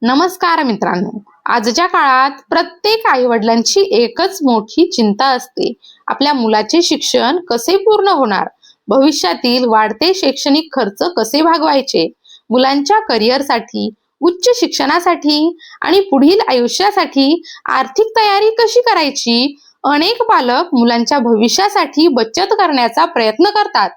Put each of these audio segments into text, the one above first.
नमस्कार मित्रांनो. आजच्या काळात प्रत्येक आई-वडिलांची एकच मोठी चिंता असते. आपल्या मुलाचे शिक्षण कसे पूर्ण होणार? भविष्यातील वाढते शैक्षणिक खर्च कसे भागवायचे? मुलांच्या करिअरसाठी, उच्च शिक्षणासाठी आणि पुढील आयुष्यासाठी आर्थिक तयारी कशी करायची? अनेक पालक मुलांच्या भविष्यासाठी बचत करण्याचा प्रयत्न करतात.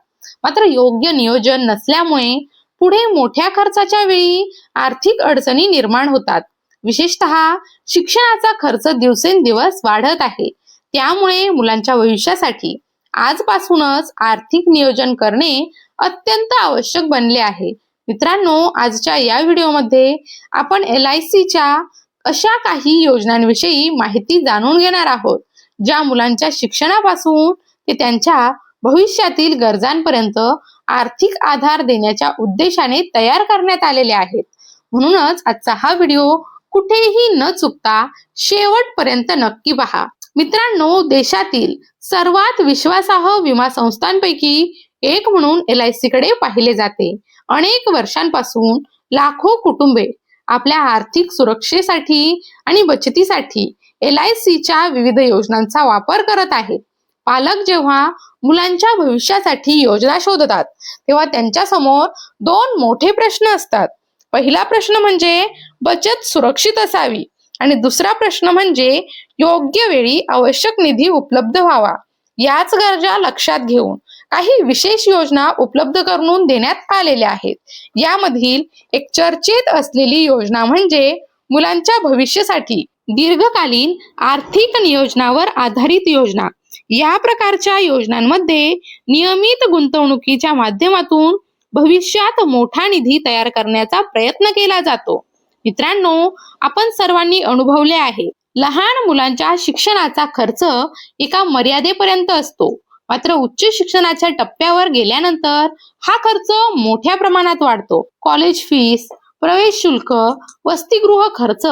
मात्र योग्य नियोजन नसल्यामुळे पुढे मोठ्या खर्चाच्या वेळी आर्थिक अडचणी निर्माण होतात. विशेषतः शिक्षणाचा खर्च दिवसेंदिवस वाढत आहे. त्यामुळे मुलांच्या भविष्यासाठी आजपासूनच आर्थिक नियोजन करणे अत्यंत आवश्यक बनले आहे. मित्रांनो, आजच्या या व्हिडिओमध्ये आपण LICच्या अशा काही योजनांविषयी माहिती जाणून घेणार आहोत, ज्या मुलांच्या शिक्षणापासून ते त्यांच्या भविष्यातील गरजांपर्यंत आर्थिक आधार देण्याच्या उद्देशाने तयार करण्यात आलेले आहेत. म्हणूनच आजचा हा व्हिडिओ कुठेही न चुकता शेवटपर्यंत नक्की पहा. मित्रांनो, देशातील सर्वात विश्वासार्ह विमा संस्थांपैकी एक म्हणून LICकडे पाहिले जाते. अनेक वर्षांपासून लाखो कुटुंबे आपल्या आर्थिक सुरक्षेसाठी आणि बचतीसाठी LICच्या विविध योजनांचा वापर करत आहेत. पालक जेव्हा मुलांच्या भविष्यासाठी योजना शोधतात, तेव्हा त्यांच्या समोर दोन मोठे प्रश्न असतात. पहिला प्रश्न म्हणजे बचत सुरक्षित असावी आणि दुसरा प्रश्न म्हणजे योग्य वेळी आवश्यक निधी उपलब्ध व्हावा. याच गरजा लक्षात घेऊन काही विशेष योजना उपलब्ध करून देण्यात आलेल्या आहेत. यामधील एक चर्चेत असलेली योजना म्हणजे मुलांच्या भविष्यासाठी दीर्घकालीन आर्थिक नियोजनावर आधारित योजना. या प्रकारच्या योजनांमध्ये नियमित गुंतवणुकीच्या माध्यमातून भविष्यात मोठा निधी तयार करण्याचा प्रयत्न केला जातो. मित्रांनो, आपण सर्वांनी अनुभवले आहे, लहान मुलांच्या शिक्षणाचा खर्च एका मर्यादेपर्यंत असतो. मात्र उच्च शिक्षणाच्या टप्प्यावर गेल्यानंतर हा खर्च मोठ्या प्रमाणात वाढतो. कॉलेज फीस, प्रवेश शुल्क, वसतिगृह खर्च,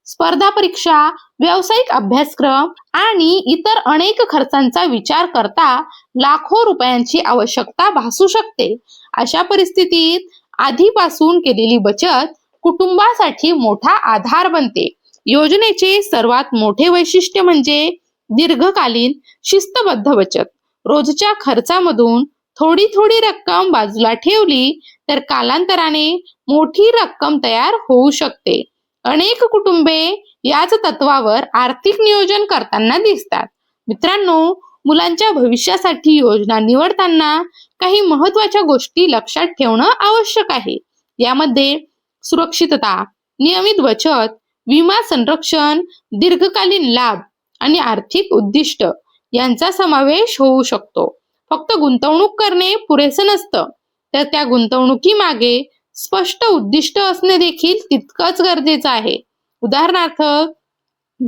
स्पर्धा परीक्षा, व्यावसायिक अभ्यासक्रम आणि इतर अनेक खर्चांचा विचार करता लाखो रुपयांची आवश्यकता भासू शकते. अशा परिस्थितीत आधीपासून केलेली बचत कुटुंबासाठी मोठा आधार बनते. योजनेचे सर्वात मोठे वैशिष्ट्य म्हणजे दीर्घकालीन शिस्तबद्ध बचत. रोजच्या खर्चामधून थोडी थोडी रक्कम बाजूला ठेवली तर कालांतराने मोठी रक्कम तयार होऊ शकते. अनेक कुटुंबे याच तत्वावर आर्थिक नियोजन करताना दिसतात. मित्रांनो, मुलांच्या भविष्यासाठी योजना निवडताना काही महत्त्वाच्या गोष्टी लक्षात ठेवणं आवश्यक आहे. यामध्ये सुरक्षितता, नियमित बचत, विमा संरक्षण, दीर्घकालीन लाभ आणि आर्थिक उद्दिष्ट यांचा समावेश होऊ शकतो. फक्त गुंतवणूक करणे पुरेसं नसतं, तर त्या गुंतवणुकीमागे स्पष्ट उद्दिष्ट असणे देखील तितकंच गरजेचं आहे. उदाहरणार्थ,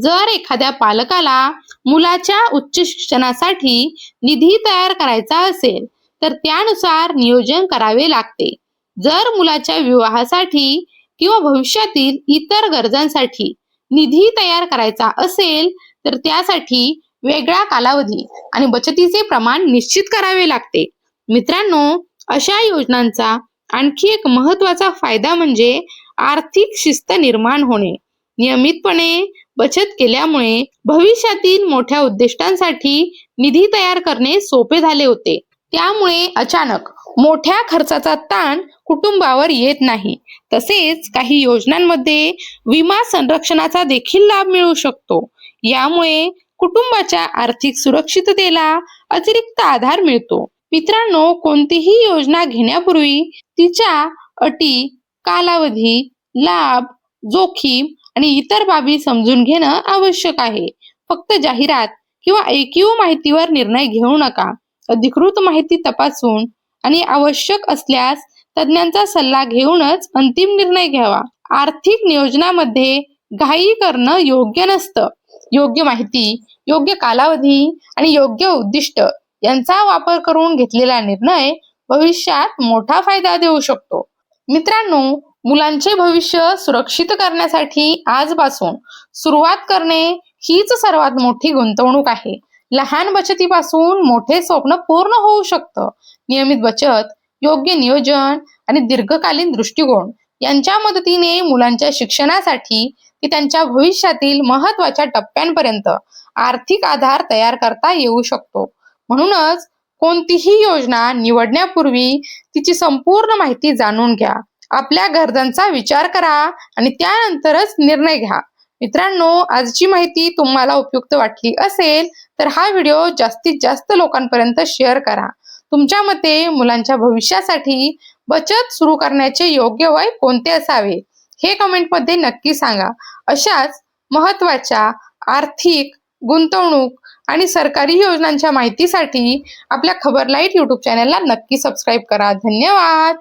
जर एखाद्या पालकाला मुलाच्या उच्च शिक्षणासाठी निधी तयार करायचा असेल, तर त्यानुसार नियोजन करावे लागते. जर मुलाच्या विवाहासाठी किंवा भविष्यातील इतर गरजांसाठी निधी तयार करायचा असेल, तर त्यासाठी वेगळा कालावधी आणि बचतीचे प्रमाण निश्चित करावे लागते. मित्रांनो, अशा योजनांचा आणखी एक महत्त्वाचा फायदा म्हणजे आर्थिक शिस्त निर्माण होणे. नियमितपणे बचत केल्यामुळे भविष्यातील मोठ्या उद्दिष्टांसाठी निधी तयार करणे सोपे झाले होते. त्यामुळे अचानक मोठ्या खर्चाचा ताण कुटुंबावर येत नाही. तसेच काही योजनांमध्ये विमा संरक्षणाचा देखील लाभ मिळू शकतो. यामुळे कुटुंबाच्या आर्थिक सुरक्षिततेला अतिरिक्त आधार मिळतो. मित्रांनो, कोणतीही योजना घेण्यापूर्वी तिच्या अटी, कालावधी, लाभ, जोखीम आणि इतर बाबी समजून घेणं आवश्यक आहे. फक्त जाहिरात किंवा ऐकीव माहितीवर निर्णय घेऊ नका. अधिकृत माहिती तपासून आणि आवश्यक असल्यास तज्ञांचा सल्ला घेऊनच अंतिम निर्णय घ्यावा. आर्थिक नियोजनामध्ये घाई करणं योग्य नसतं. योग्य माहिती, योग्य कालावधी आणि योग्य उद्दिष्ट यांचा वापर करून घेतलेला निर्णय भविष्यात मोठा फायदा देऊ शकतो. मित्रांनो, मुलांचे भविष्य सुरक्षित करण्यासाठी आजपासून सुरुवात करणे हीच सर्वात मोठी गुंतवणूक आहे. लहान बचतीपासून मोठे स्वप्न पूर्ण होऊ शकतं. नियमित बचत, योग्य नियोजन आणि दीर्घकालीन दृष्टिकोन यांच्या मदतीने मुलांच्या शिक्षणासाठी ते त्यांच्या भविष्यातील महत्त्वाच्या टप्प्यांपर्यंत आर्थिक आधार तयार करता येऊ शकतो. म्हणूनच कोणतीही योजना निवडण्यापूर्वी तिची संपूर्ण माहिती जाणून घ्या. आपल्या गरजांचा विचार करा आणि त्यानंतरच निर्णय घ्या. मित्रांनो, आजची माहिती तुम्हाला उपयुक्त वाटली असेल तर हा व्हिडिओ जास्तीत जास्त लोकांपर्यंत शेअर करा. तुमच्या मते मुलांच्या भविष्यासाठी बचत सुरू करण्याचे योग्य वय कोणते असावे हे कमेंटमध्ये नक्की सांगा. अशाच महत्त्वाच्या आर्थिक, गुंतवणूक आणि सरकारी योजनांच्या माहितीसाठी आपल्या खबर लाईट यूट्यूब चॅनलला नक्की सबस्क्राईब करा. धन्यवाद.